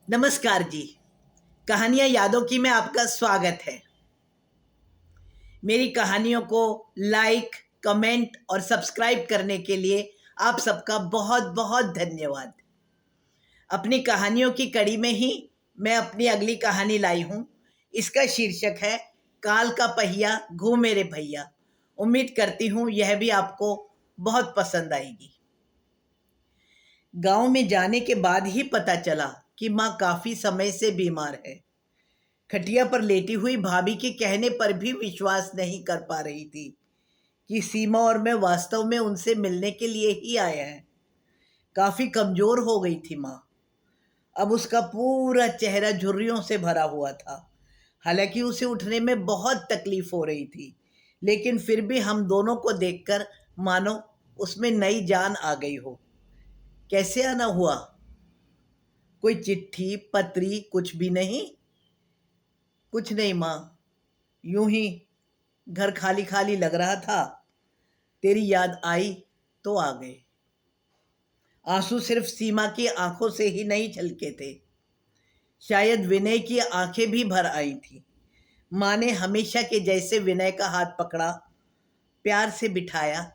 नमस्कार जी। कहानियाँ यादों की में आपका स्वागत है। मेरी कहानियों को लाइक, कमेंट और सब्सक्राइब करने के लिए आप सबका बहुत बहुत धन्यवाद। अपनी कहानियों की कड़ी में ही मैं अपनी अगली कहानी लाई हूँ। इसका शीर्षक है काल का पहिया घूमे रे भैया। उम्मीद करती हूँ यह भी आपको बहुत पसंद आएगी। गांव में जाने के बाद ही पता चला कि माँ काफी समय से बीमार है। खटिया पर लेटी हुई भाभी के कहने पर भी विश्वास नहीं कर पा रही थी कि सीमा और मैं वास्तव में उनसे मिलने के लिए ही आए हैं। काफी कमजोर हो गई थी माँ। अब उसका पूरा चेहरा झुर्रियों से भरा हुआ था। हालांकि उसे उठने में बहुत तकलीफ हो रही थी, लेकिन फिर भी हम दोनों को देखकर मानो उसमें नई जान आ गई हो। कैसे आना हुआ? कोई चिट्ठी पत्री कुछ भी नहीं? कुछ नहीं माँ, यूं ही घर खाली खाली लग रहा था। तेरी याद आई तो आ गए। आंसू सिर्फ सीमा की आंखों से ही नहीं छलके थे, शायद विनय की आंखें भी भर आई थी। माँ ने हमेशा के जैसे विनय का हाथ पकड़ा, प्यार से बिठाया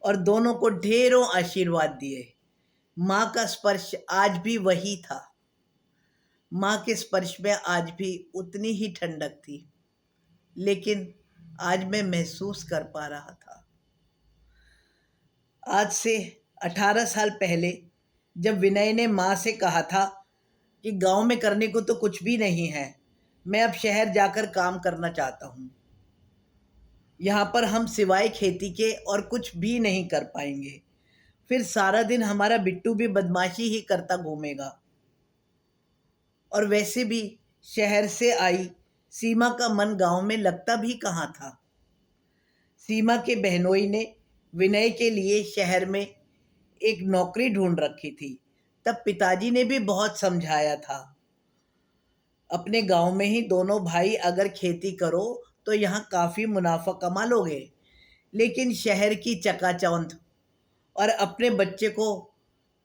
और दोनों को ढेरों आशीर्वाद दिए। माँ का स्पर्श आज भी वही था। माँ के स्पर्श में आज भी उतनी ही ठंडक थी, लेकिन आज मैं महसूस कर पा रहा था। आज से 18 साल पहले जब विनय ने माँ से कहा था कि गांव में करने को तो कुछ भी नहीं है, मैं अब शहर जाकर काम करना चाहता हूँ। यहाँ पर हम सिवाय खेती के और कुछ भी नहीं कर पाएंगे। फिर सारा दिन हमारा बिट्टू भी बदमाशी ही करता घूमेगा। और वैसे भी शहर से आई सीमा का मन गांव में लगता भी कहाँ था। सीमा के बहनोई ने विनय के लिए शहर में एक नौकरी ढूंढ रखी थी। तब पिताजी ने भी बहुत समझाया था, अपने गांव में ही दोनों भाई अगर खेती करो तो यहाँ काफी मुनाफा कमा लोगे। लेकिन शहर की चकाचौंध और अपने बच्चे को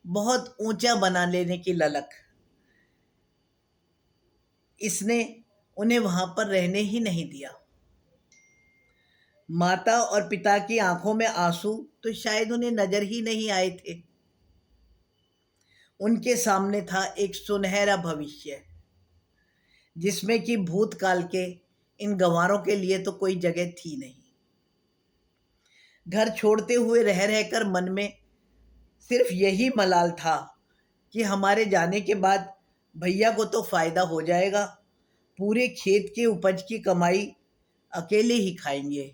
बहुत ऊंचा बना लेने की ललक, इसने उन्हें वहां पर रहने ही नहीं दिया। माता और पिता की आंखों में आंसू तो शायद उन्हें नजर ही नहीं आए थे। उनके सामने था एक सुनहरा भविष्य, जिसमें कि भूतकाल के इन गंवारों के लिए तो कोई जगह थी नहीं। घर छोड़ते हुए रह रहकर मन में सिर्फ यही मलाल था कि हमारे जाने के बाद भैया को तो फायदा हो जाएगा, पूरे खेत के उपज की कमाई अकेले ही खाएंगे।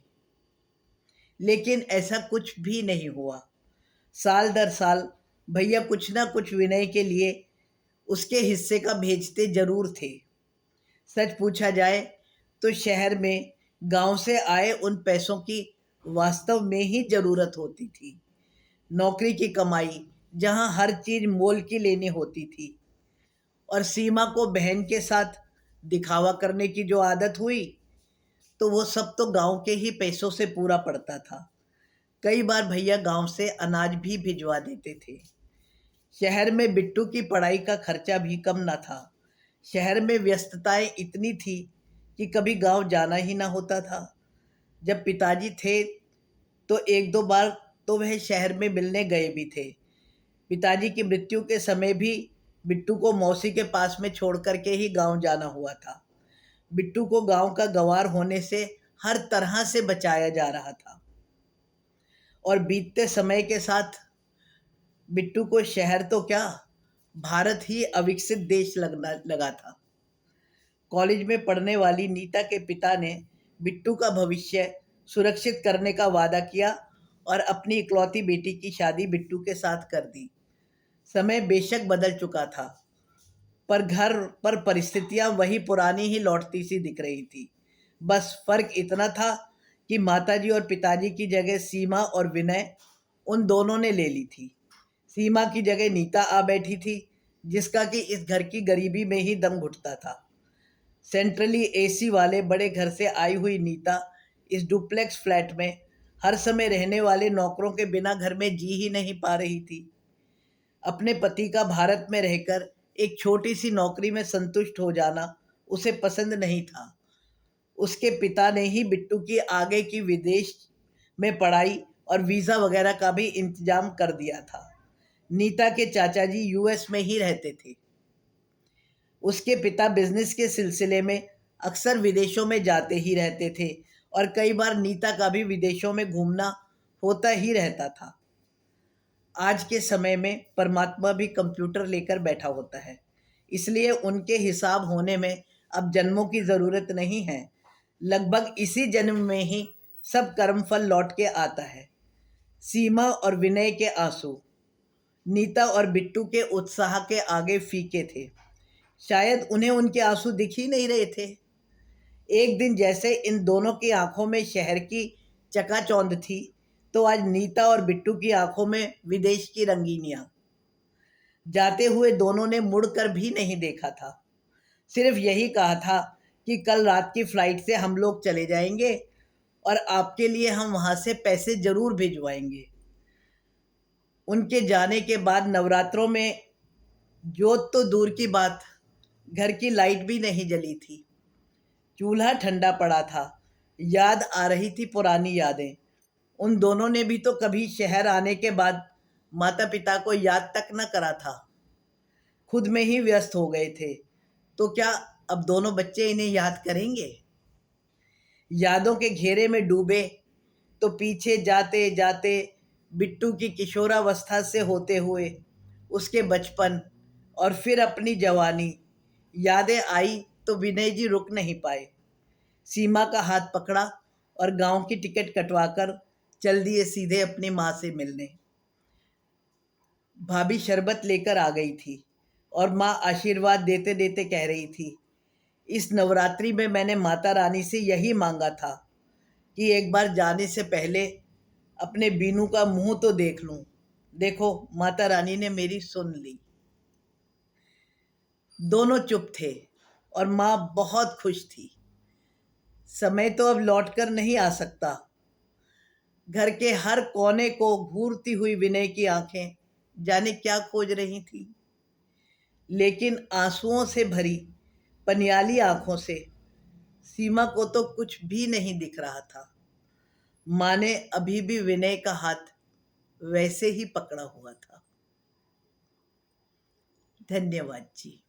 लेकिन ऐसा कुछ भी नहीं हुआ। साल दर साल भैया कुछ ना कुछ विनय के लिए उसके हिस्से का भेजते जरूर थे। सच पूछा जाए तो शहर में गांव से आए उन पैसों की वास्तव में ही जरूरत होती थी। नौकरी की कमाई जहां हर चीज मोल की लेनी होती थी। और सीमा को बहन के साथ दिखावा करने की जो आदत हुई, तो वो सब तो गांव के ही पैसों से पूरा पड़ता था। कई बार भैया गांव से अनाज भी भिजवा देते थे। शहर में बिट्टू की पढ़ाई का खर्चा भी कम न था। शहर में व्यस्तताएं इतनी थी कि कभी गांव जाना ही ना होता था। जब पिताजी थे तो एक दो बार तो वह शहर में मिलने गए भी थे। पिताजी की मृत्यु के समय भी बिट्टू को मौसी के पास में छोड़ करके ही गांव जाना हुआ था। बिट्टू को गांव का गंवार होने से हर तरह से बचाया जा रहा था। और बीतते समय के साथ बिट्टू को शहर तो क्या, भारत ही अविकसित देश लगना लगा था। कॉलेज में पढ़ने वाली नीता के पिता ने बिट्टू का भविष्य सुरक्षित करने का वादा किया और अपनी इकलौती बेटी की शादी बिट्टू के साथ कर दी। समय बेशक बदल चुका था, पर घर पर परिस्थितियां वही पुरानी ही लौटती सी दिख रही थी। बस फर्क इतना था कि माताजी और पिताजी की जगह सीमा और विनय उन दोनों ने ले ली थी। सीमा की जगह नीता आ बैठी थी, जिसका कि इस घर की गरीबी में ही दम घुटता था। सेंट्रली एसी वाले बड़े घर से आई हुई नीता इस डुप्लेक्स फ्लैट में हर समय रहने वाले नौकरों के बिना घर में जी ही नहीं पा रही थी। अपने पति का भारत में रहकर एक छोटी सी नौकरी में संतुष्ट हो जाना उसे पसंद नहीं था। उसके पिता ने ही बिट्टू की आगे की विदेश में पढ़ाई और वीज़ा वगैरह का भी इंतजाम कर दिया था। नीता के चाचा जी यूएस में ही रहते थे। उसके पिता बिजनेस के सिलसिले में अक्सर विदेशों में जाते ही रहते थे और कई बार नीता का भी विदेशों में घूमना होता ही रहता था। आज के समय में परमात्मा भी कंप्यूटर लेकर बैठा होता है, इसलिए उनके हिसाब होने में अब जन्मों की ज़रूरत नहीं है। लगभग इसी जन्म में ही सब कर्मफल लौट के आता है। सीमा और विनय के आंसू नीता और बिट्टू के उत्साह के आगे फीके थे। शायद उन्हें उनके आंसू दिख ही नहीं रहे थे। एक दिन जैसे इन दोनों की आंखों में शहर की चकाचौंध थी, तो आज नीता और बिट्टू की आंखों में विदेश की रंगीनियां। जाते हुए दोनों ने मुड़कर भी नहीं देखा था, सिर्फ यही कहा था कि कल रात की फ्लाइट से हम लोग चले जाएंगे और आपके लिए हम वहां से पैसे जरूर भिजवाएंगे। उनके जाने के बाद नवरात्रों में जोत तो दूर की बात, घर की लाइट भी नहीं जली थी। चूल्हा ठंडा पड़ा था। याद आ रही थी पुरानी यादें। उन दोनों ने भी तो कभी शहर आने के बाद माता पिता को याद तक न करा था, खुद में ही व्यस्त हो गए थे। तो क्या अब दोनों बच्चे इन्हें याद करेंगे? यादों के घेरे में डूबे तो पीछे जाते जाते बिट्टू की किशोरावस्था से होते हुए उसके बचपन और फिर अपनी जवानी यादें आई तो विनय जी रुक नहीं पाए। सीमा का हाथ पकड़ा और गांव की टिकट कटवाकर चल दिए सीधे अपनी माँ से मिलने। भाभी शरबत लेकर आ गई थी और माँ आशीर्वाद देते देते कह रही थी, इस नवरात्रि में मैंने माता रानी से यही मांगा था कि एक बार जाने से पहले अपने बीनू का मुंह तो देख लूं। देखो माता रानी ने मेरी सुन ली। दोनों चुप थे और माँ बहुत खुश थी। समय तो अब लौट कर नहीं आ सकता। घर के हर कोने को घूरती हुई विनय की आंखें जाने क्या खोज रही थी, लेकिन आंसुओं से भरी पनियाली आंखों से सीमा को तो कुछ भी नहीं दिख रहा था। माँ ने अभी भी विनय का हाथ वैसे ही पकड़ा हुआ था। धन्यवाद जी।